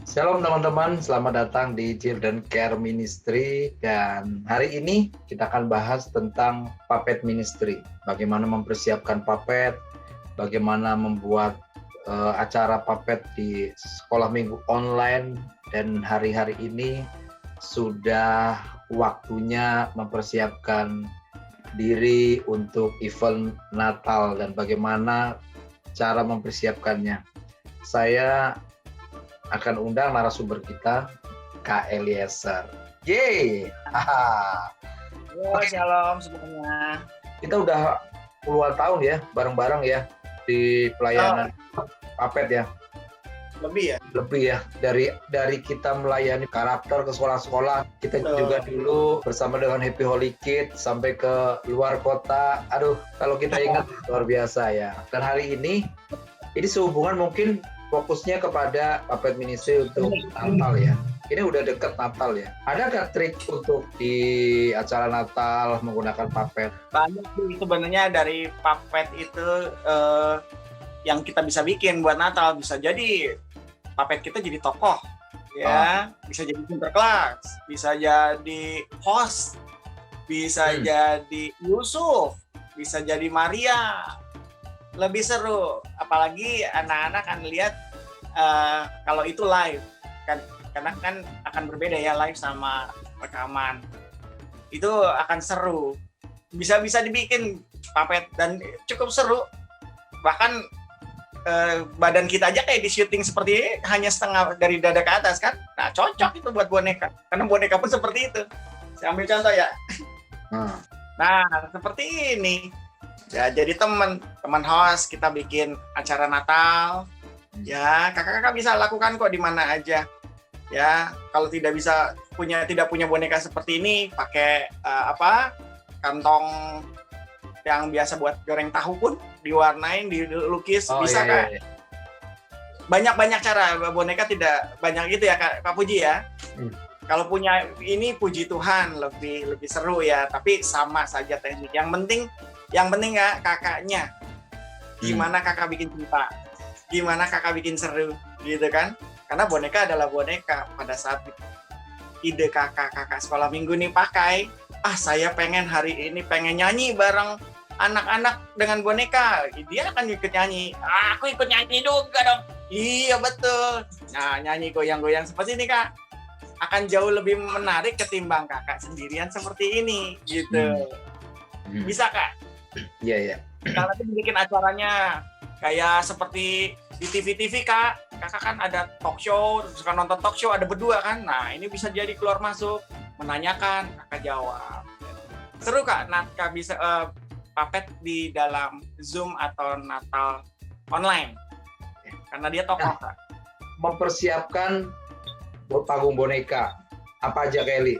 Shalom teman-teman, selamat datang di Children Care Ministry dan hari ini kita akan bahas tentang puppet ministry. Bagaimana mempersiapkan puppet, bagaimana membuat acara puppet di sekolah minggu online dan hari-hari ini sudah waktunya mempersiapkan diri untuk event Natal dan bagaimana cara mempersiapkannya. Saya akan undang narasumber kita, Kak Eliezer. Yeay! Shalom semuanya. Kita udah puluhan tahun ya, bareng-bareng ya, di pelayanan puppet ya. Lebih ya. Dari kita melayani karakter ke sekolah-sekolah, kita juga dulu bersama dengan Happy Holy Kids sampai ke luar kota. Aduh, kalau kita ingat luar biasa ya. Dan hari ini sehubungan mungkin fokusnya kepada puppet ministry untuk Natal ya. Ini udah deket Natal ya. Ada nggak trik untuk di acara Natal menggunakan puppet? Banyak sih sebenarnya dari puppet itu yang kita bisa bikin buat Natal. Bisa jadi puppet kita jadi tokoh, ya. Bisa jadi Sinterklas, bisa jadi host, bisa jadi Yusuf, bisa jadi Maria. Lebih seru, apalagi anak-anak kan lihat kalau itu live kan, karena kan akan berbeda ya live sama rekaman. Itu akan seru, bisa dibikin puppet dan cukup seru. Bahkan badan kita aja kayak di syuting seperti ini, hanya setengah dari dada ke atas kan. Nah cocok itu buat boneka, karena boneka pun seperti itu. Saya ambil contoh ya. Nah seperti ini. Ya, jadi teman host kita bikin acara Natal. Ya, kakak-kakak bisa lakukan kok di mana aja. Ya, kalau tidak punya boneka seperti ini, pakai kantong yang biasa buat goreng tahu pun diwarnain, dilukis, bisa kan? Iya. Banyak cara, boneka tidak banyak gitu ya Kak Puji ya. Kalau punya ini puji Tuhan lebih seru ya, tapi sama saja teknik. Yang penting ya kakaknya, gimana kakak bikin cerita, gimana kakak bikin seru, gitu kan? Karena boneka adalah boneka. Pada saat ide kakak sekolah minggu nih pakai, saya pengen hari ini pengen nyanyi bareng anak-anak dengan boneka, dia akan ikut nyanyi. Aku ikut nyanyi juga dong. Iya betul. Nah nyanyi goyang-goyang seperti ini kak, akan jauh lebih menarik ketimbang kakak sendirian seperti ini, gitu. Bisa kak? Iya. Kita nanti bikin acaranya kayak seperti di TV kak. Kakak kan ada talk show, suka nonton talk show, ada berdua kan. Nah ini bisa jadi keluar masuk, menanyakan, kakak jawab. Seru kak, kakak bisa puppet di dalam Zoom atau Natal online. Karena dia tokoh kak. Mempersiapkan panggung boneka, apa aja Kelly?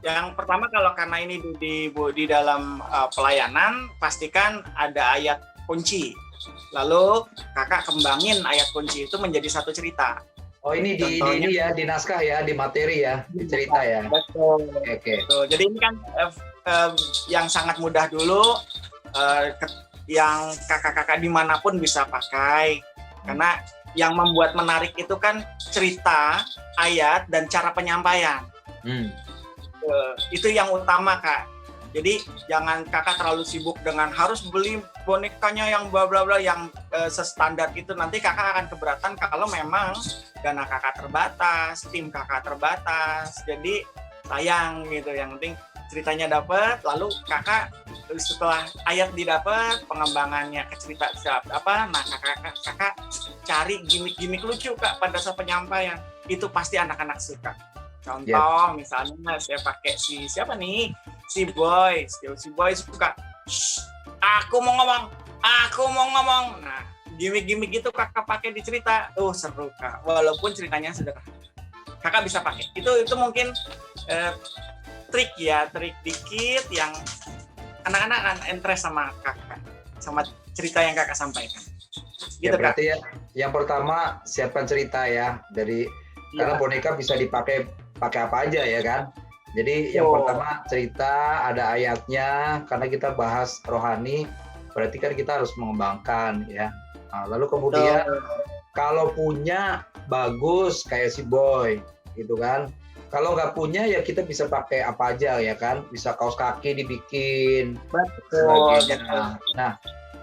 Yang pertama kalau karena ini di dalam pelayanan, pastikan ada ayat kunci. Lalu kakak kembangin ayat kunci itu menjadi satu cerita. Oh ini di naskah ya, di materi ya, di cerita ya. Betul. Oke. Jadi ini kan yang sangat mudah dulu, yang kakak-kakak dimanapun bisa pakai. Karena yang membuat menarik itu kan cerita, ayat, dan cara penyampaian. Itu yang utama kak. Jadi jangan kakak terlalu sibuk dengan harus beli bonekanya yang bla bla bla yang sestandar itu. Nanti kakak akan keberatan kalau memang dana kakak terbatas, tim kakak terbatas. Jadi sayang gitu. Yang penting ceritanya dapat, lalu kakak setelah ayat didapat, pengembangannya ke cerita apa? Nah kakak cari gimmick lucu kak pada saat penyampaian. Itu pasti anak-anak suka. Contoh, misalnya saya pakai si boy suka, aku mau ngomong. Nah, gimmick itu kakak pakai di cerita, seru kak. Walaupun ceritanya sederhana, kakak bisa pakai. Itu mungkin trik dikit yang anak-anak akan interest sama kakak, sama cerita yang kakak sampaikan. Gitu ya, berarti kak. Yang pertama siapkan cerita ya karena boneka bisa dipakai apa aja ya kan. Jadi yang pertama cerita, ada ayatnya, karena kita bahas rohani, berarti kan kita harus mengembangkan ya. Nah, lalu kemudian Kalau punya bagus kayak si Boy, gitu kan. Kalau nggak punya ya kita bisa pakai apa aja ya kan. Bisa kaos kaki dibikin. Betul.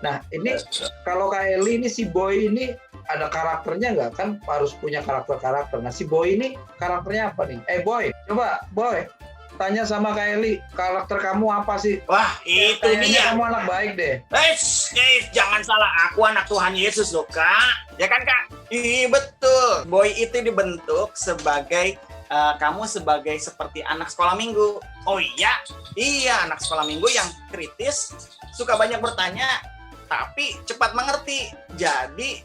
Nah ini kalau Kak Eli ini si Boy ini ada karakternya nggak? Kan harus punya karakter-karakter. Nah si Boy ini karakternya apa nih? Boy, coba Boy tanya sama Kak Eli, karakter kamu apa sih? Wah, itu Kayaknya dia. kamu anak baik deh. Jangan salah, aku anak Tuhan Yesus loh, Kak. Ya kan, Kak? Iya, betul. Boy itu dibentuk sebagai kamu sebagai seperti anak sekolah minggu. Oh iya, anak sekolah minggu yang kritis, suka banyak bertanya, tapi cepat mengerti. Jadi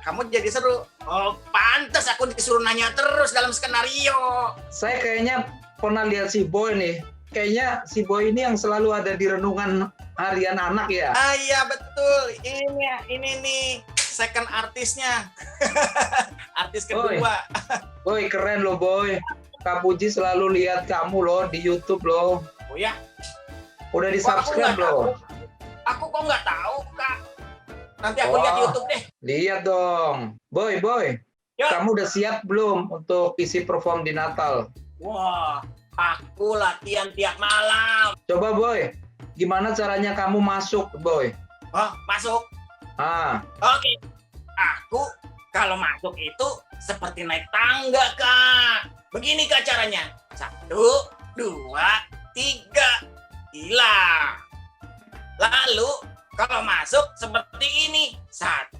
kamu jadi seru. Oh, pantas aku disuruh nanya terus dalam skenario. Saya kayaknya pernah lihat si Boy nih. Kayaknya si Boy ini yang selalu ada di renungan harian anak ya. Iya betul. Ini nih second artisnya. Artis kedua. Boy keren loh Boy. Kak Puji selalu lihat kamu loh di YouTube loh. Oh ya? Udah di-subscribe loh. Aku kok nggak tahu, Kak. Nanti aku lihat YouTube deh. Lihat dong. Boy. Yo. Kamu udah siap belum untuk isi perform di Natal? Wah, aku latihan tiap malam. Coba Boy, gimana caranya kamu masuk Boy? Oh, masuk? Oke. Aku kalau masuk itu seperti naik tangga, Kak. Begini Kak caranya. 1, 2, 3. Gila. Lalu kalau masuk seperti ini. 1,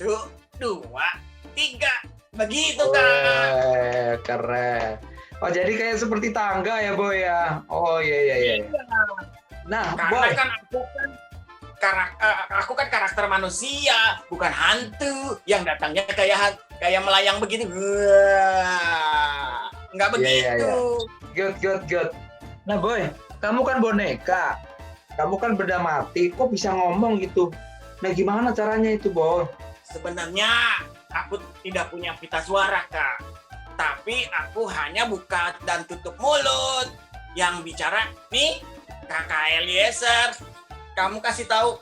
2, 3. Begitu, Kak. Keren. Oh, jadi kayak seperti tangga ya, Boy ya? Oh, iya. Nah, karena Boy. kan aku kan karakter manusia, bukan hantu yang datangnya kayak melayang begini. Wah, nggak begitu. Good. Nah, Boy, kamu kan boneka. Kamu kan benda mati, kok bisa ngomong gitu? Nah, gimana caranya itu, Boy? Sebenarnya aku tidak punya pita suara, Kak. Tapi aku hanya buka dan tutup mulut. Yang bicara, nih, Kakak Eliezer. Kamu kasih tahu,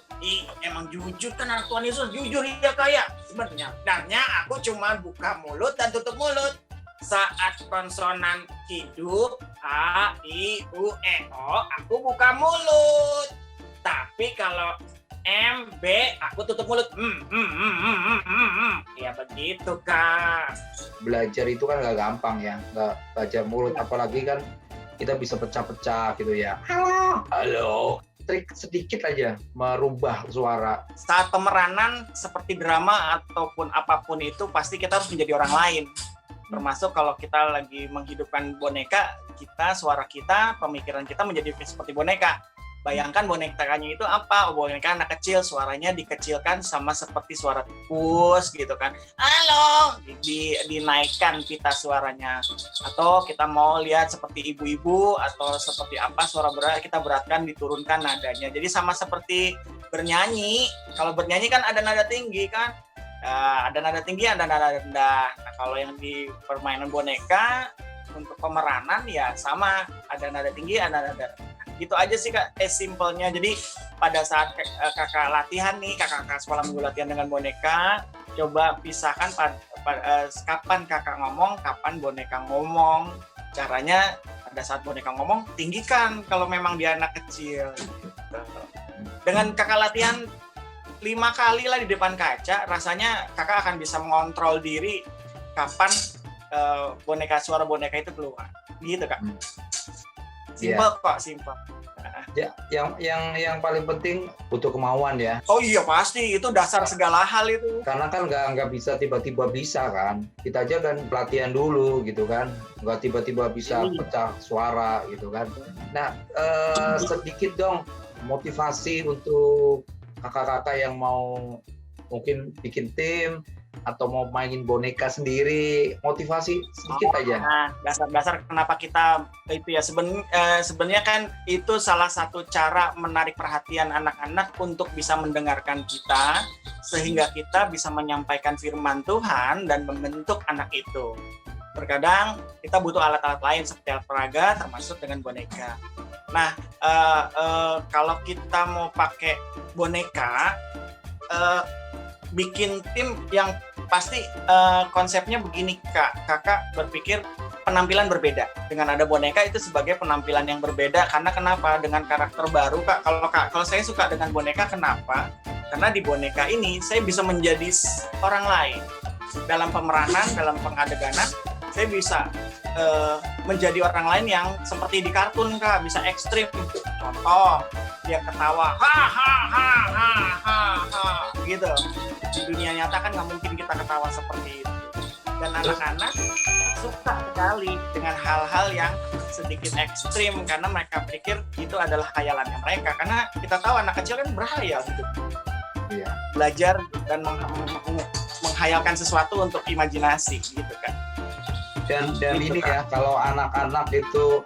emang jujur kan anak Tuhan Yesus, jujur ya kayak. Sebenarnya aku cuma buka mulut dan tutup mulut. Saat konsonan hidup, A, I, U, E, O, aku buka mulut. Tapi kalau M, B, aku tutup mulut. Ya begitu, Kak. Belajar itu kan nggak gampang ya, nggak belajar mulut, apalagi kan kita bisa pecah-pecah gitu ya. Halo. Trik sedikit aja merubah suara. Saat pemeranan seperti drama ataupun apapun itu, pasti kita harus menjadi orang lain. Termasuk kalau kita lagi menghidupkan boneka, suara kita, pemikiran kita menjadi seperti boneka. Bayangkan bonekanya itu apa? Boneka anak kecil, suaranya dikecilkan sama seperti suara tikus gitu kan. Halo, dinaikkan pita suaranya. Atau kita mau lihat seperti ibu-ibu atau seperti apa suara berat, kita beratkan, diturunkan nadanya. Jadi sama seperti bernyanyi. Kalau bernyanyi kan ada nada tinggi kan. Ada nada tinggi, ada nada rendah. Nah, kalau yang di permainan boneka untuk pemeranan ya sama, ada nada tinggi, ada nada rendah. Gitu aja sih Kak, simpelnya. Jadi pada saat kakak latihan nih, kakak sekolah minggu latihan dengan boneka, coba pisahkan kapan kakak ngomong, kapan boneka ngomong. Caranya pada saat boneka ngomong, tinggikan kalau memang dia anak kecil. Dengan kakak latihan 5 kali lah di depan kaca, rasanya kakak akan bisa mengontrol diri kapan suara boneka itu keluar. Gitu Kak. Simpel kok, simpel. Ya, yang paling penting butuh kemauan ya. Oh iya pasti, itu dasar segala hal itu. Karena kan nggak bisa tiba-tiba bisa kan. Kita aja kan pelatihan dulu gitu kan. Nggak tiba-tiba bisa pecah suara gitu kan. Nah, sedikit dong motivasi untuk kakak-kakak yang mau mungkin bikin tim atau mau mainin boneka sendiri, motivasi sedikit aja. Nah, dasar-dasar kenapa kita itu ya sebenarnya kan itu salah satu cara menarik perhatian anak-anak untuk bisa mendengarkan kita sehingga kita bisa menyampaikan firman Tuhan dan membentuk anak itu. Terkadang kita butuh alat-alat lain seperti alat peraga termasuk dengan boneka. Nah, kalau kita mau pakai boneka, bikin tim yang pasti konsepnya begini Kak. Kakak berpikir penampilan berbeda. Dengan ada boneka itu sebagai penampilan yang berbeda. Karena kenapa? Dengan karakter baru Kak. Kalau saya suka dengan boneka, kenapa? Karena di boneka ini saya bisa menjadi orang lain. Dalam pemeranan, dalam pengadeganan, saya bisa menjadi orang lain yang seperti di kartun Kak, bisa ekstrim. Contoh, dia ketawa, ha ha ha ha ha ha, gitu. Di dunia nyata kan nggak mungkin kita ketawa seperti itu. Dan anak-anak suka sekali dengan hal-hal yang sedikit ekstrim karena mereka pikir itu adalah khayalannya mereka. Karena kita tahu anak kecil kan berhayal gitu. Iya. Belajar dan menghayalkan sesuatu untuk imajinasi gitu kan. Dan Gitu, ini Kak. ya, kalau anak-anak itu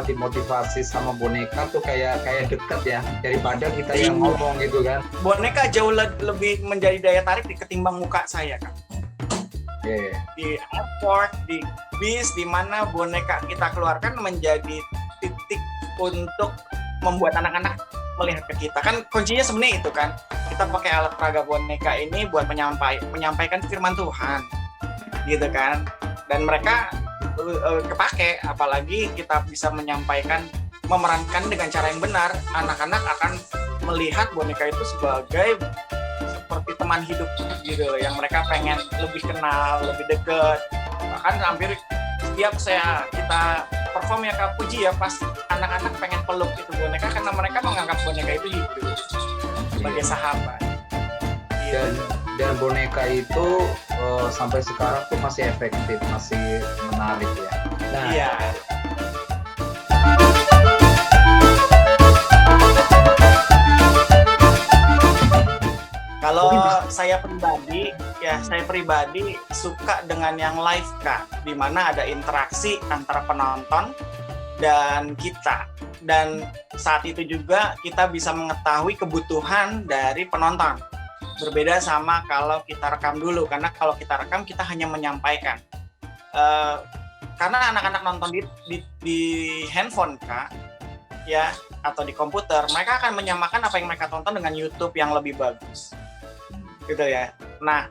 dimotivasi sama boneka tuh kayak deket ya daripada kita yang ngomong gitu kan. Boneka jauh lebih menjadi daya tarik ketimbang muka saya kan. Yeah. Di airport, di bis, di mana boneka kita keluarkan menjadi titik untuk membuat anak-anak melihat ke kita. Kan kuncinya sebenarnya itu kan. Kita pakai alat peraga boneka ini buat menyampaikan firman Tuhan. Gitu kan. Dan mereka kepake, apalagi kita bisa memerankan dengan cara yang benar, anak-anak akan melihat boneka itu sebagai seperti teman hidup gitu, yang mereka pengen lebih kenal, lebih dekat. Bahkan hampir setiap kita perform ya Kak Puji ya, pasti anak-anak pengen peluk itu boneka karena mereka menganggap boneka itu hidup sebagai sahabat. Gitu. Dan boneka itu sampai sekarang tuh masih efektif, masih menarik ya. Nah, iya. Kalau saya pribadi suka dengan yang live Kak, di mana ada interaksi antara penonton dan kita. Dan saat itu juga kita bisa mengetahui kebutuhan dari penonton. Berbeda sama kalau kita rekam dulu, karena kalau kita rekam kita hanya menyampaikan. Karena anak-anak nonton di handphone Kak, ya, atau di komputer, mereka akan menyamakan apa yang mereka tonton dengan YouTube yang lebih bagus, gitu ya. Nah,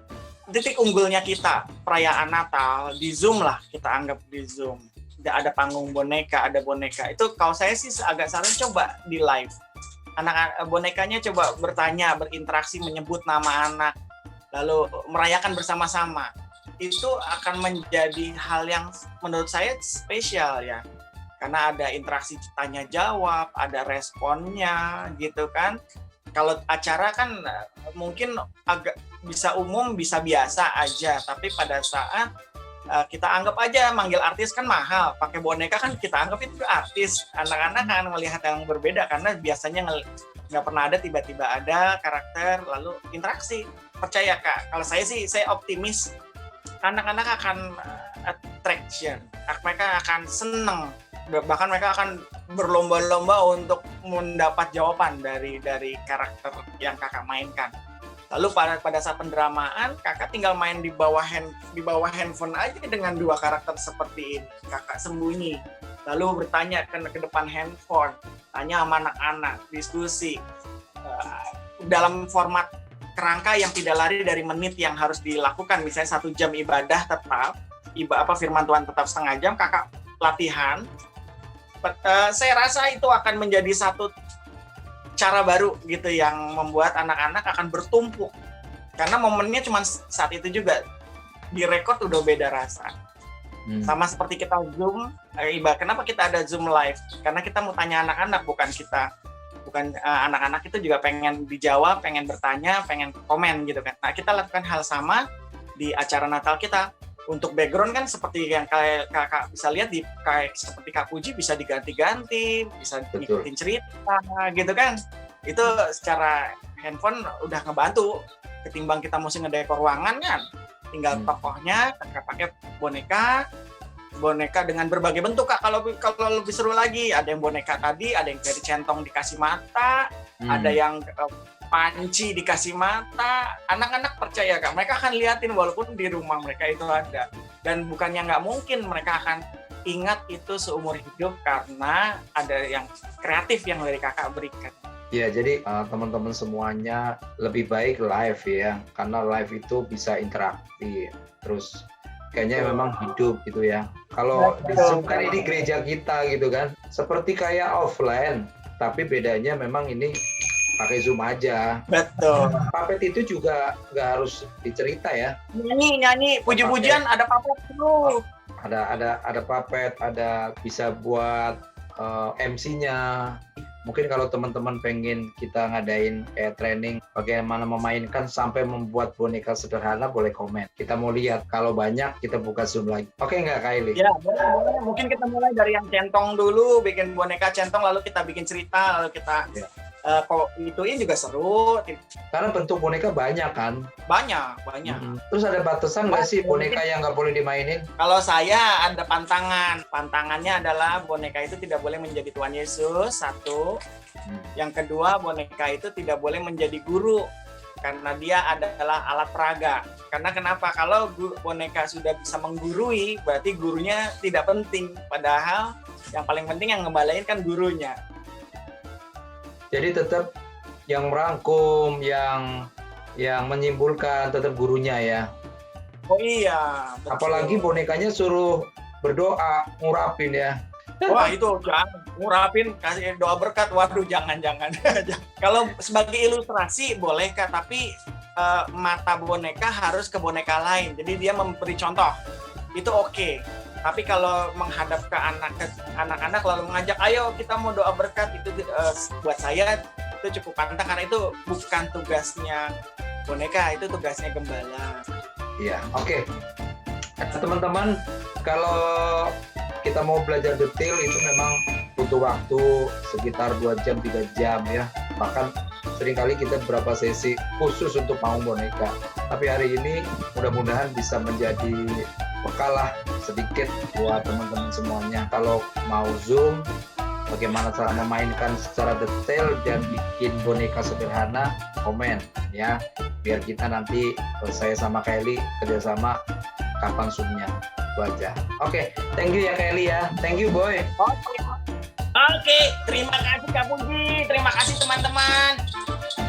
titik unggulnya kita perayaan Natal di Zoom lah, kita anggap di Zoom. Ada panggung boneka, ada boneka. Itu kalau saya sih agak saran coba di live. Anak bonekanya coba bertanya, berinteraksi, menyebut nama anak, lalu merayakan bersama-sama. Itu akan menjadi hal yang menurut saya spesial ya, karena ada interaksi tanya jawab, ada responnya gitu kan. Kalau acara kan mungkin agak bisa umum, bisa biasa aja, tapi pada saat kita anggap aja manggil artis kan mahal, pakai boneka kan kita anggap itu artis. Anak-anak akan melihat yang berbeda karena biasanya nggak pernah ada, tiba-tiba ada karakter lalu interaksi. Percaya Kak, kalau saya sih saya optimis anak-anak akan attraction, mereka akan seneng, bahkan mereka akan berlomba-lomba untuk mendapat jawaban dari karakter yang Kakak mainkan. Lalu pada saat pendramaan, Kakak tinggal main di bawah handphone aja dengan dua karakter seperti ini. Kakak sembunyi, lalu bertanya ke depan handphone, tanya sama anak-anak, diskusi dalam format kerangka yang tidak lari dari menit yang harus dilakukan. Misalnya 1 jam ibadah tetap, firman Tuhan tetap setengah jam, Kakak latihan. Saya rasa itu akan menjadi satu cara baru gitu yang membuat anak-anak akan bertumpuk, karena momennya cuma saat itu juga, direkod udah beda rasa. Sama seperti kita Zoom, kenapa kita ada Zoom live? Karena kita mau tanya anak-anak, bukan anak-anak itu juga pengen dijawab, pengen bertanya, pengen komen gitu kan. Nah, kita lakukan hal sama di acara Natal kita. Untuk background kan seperti yang kayak Kakak bisa lihat seperti Kak Puji bisa diganti-ganti, bisa ngikutin cerita gitu kan. Itu secara handphone udah ngebantu ketimbang kita mesti ngedekor ruangan kan. Tinggal tokohnya Kakak pakai boneka dengan berbagai bentuk Kak. Kalau lebih seru lagi, ada yang boneka tadi, ada yang dari centong dikasih mata, ada yang panci dikasih mata. Anak-anak percaya Kak, mereka akan liatin walaupun di rumah mereka itu ada. Dan bukannya nggak mungkin mereka akan ingat itu seumur hidup karena ada yang kreatif yang dari Kakak berikan. Ya, jadi teman-teman semuanya lebih baik live ya, karena live itu bisa interaktif. Terus kayaknya memang hidup gitu ya. Kalau di Zoom kan ini gereja kita gitu kan, seperti kayak offline, tapi bedanya memang ini pakai Zoom aja. Betul. Puppet itu juga nggak harus dicerita ya. Nyanyi, puji-pujian ada puppet tuh. Ada puppet, ada bisa buat MC-nya. Mungkin kalau teman-teman pengen kita ngadain kayak training bagaimana memainkan sampai membuat boneka sederhana, boleh komen. Kita mau lihat, kalau banyak kita buka Zoom lagi. Oke nggak Kylie? Ya, boleh. Mungkin kita mulai dari yang centong dulu, bikin boneka centong, lalu kita bikin cerita, lalu kita kok ituin juga seru. Karena bentuk boneka banyak kan? Banyak. Terus ada batasan nggak sih boneka yang nggak boleh dimainin? Kalau saya ada pantangan. Pantangannya adalah boneka itu tidak boleh menjadi Tuhan Yesus, satu. Yang kedua, boneka itu tidak boleh menjadi guru. Karena dia adalah alat peraga. Karena kenapa? Kalau boneka sudah bisa menggurui, berarti gurunya tidak penting. Padahal yang paling penting yang ngembalain kan gurunya. Jadi tetap yang merangkum, yang menyimpulkan tetap gurunya ya. Oh iya. Betul. Apalagi bonekanya suruh berdoa, ngurapin ya. Wah itu jangan ngurapin, kasih doa berkat. Waduh jangan. Kalau sebagai ilustrasi boleh Kak, tapi mata boneka harus ke boneka lain. Jadi dia memberi contoh. Itu oke. Tapi kalau menghadap ke anak-anak lalu mengajak, ayo kita mau doa berkat, itu buat saya itu cukup pantang, karena itu bukan tugasnya boneka, itu tugasnya gembala. Iya, oke. Teman-teman, kalau kita mau belajar detail itu memang butuh waktu sekitar 2 jam, 3 jam ya. Bahkan seringkali kita berapa sesi khusus untuk panggung boneka. Tapi hari ini mudah-mudahan bisa menjadi bekal lah sedikit buat teman-teman semuanya. Kalau mau Zoom, bagaimana cara memainkan secara detail dan bikin boneka sederhana, komen ya. Biar kita nanti, saya sama Kylie kerjasama kapan Zoom-nya. Itu aja. Oke, thank you ya Kylie ya. Thank you Boy. Oke, terima kasih Kak Puji. Terima kasih teman-teman.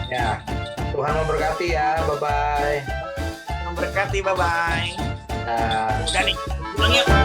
Ya, Tuhan memberkati ya. Bye-bye. Memberkati, bye-bye. Nah. Udah nih, pulang yuk.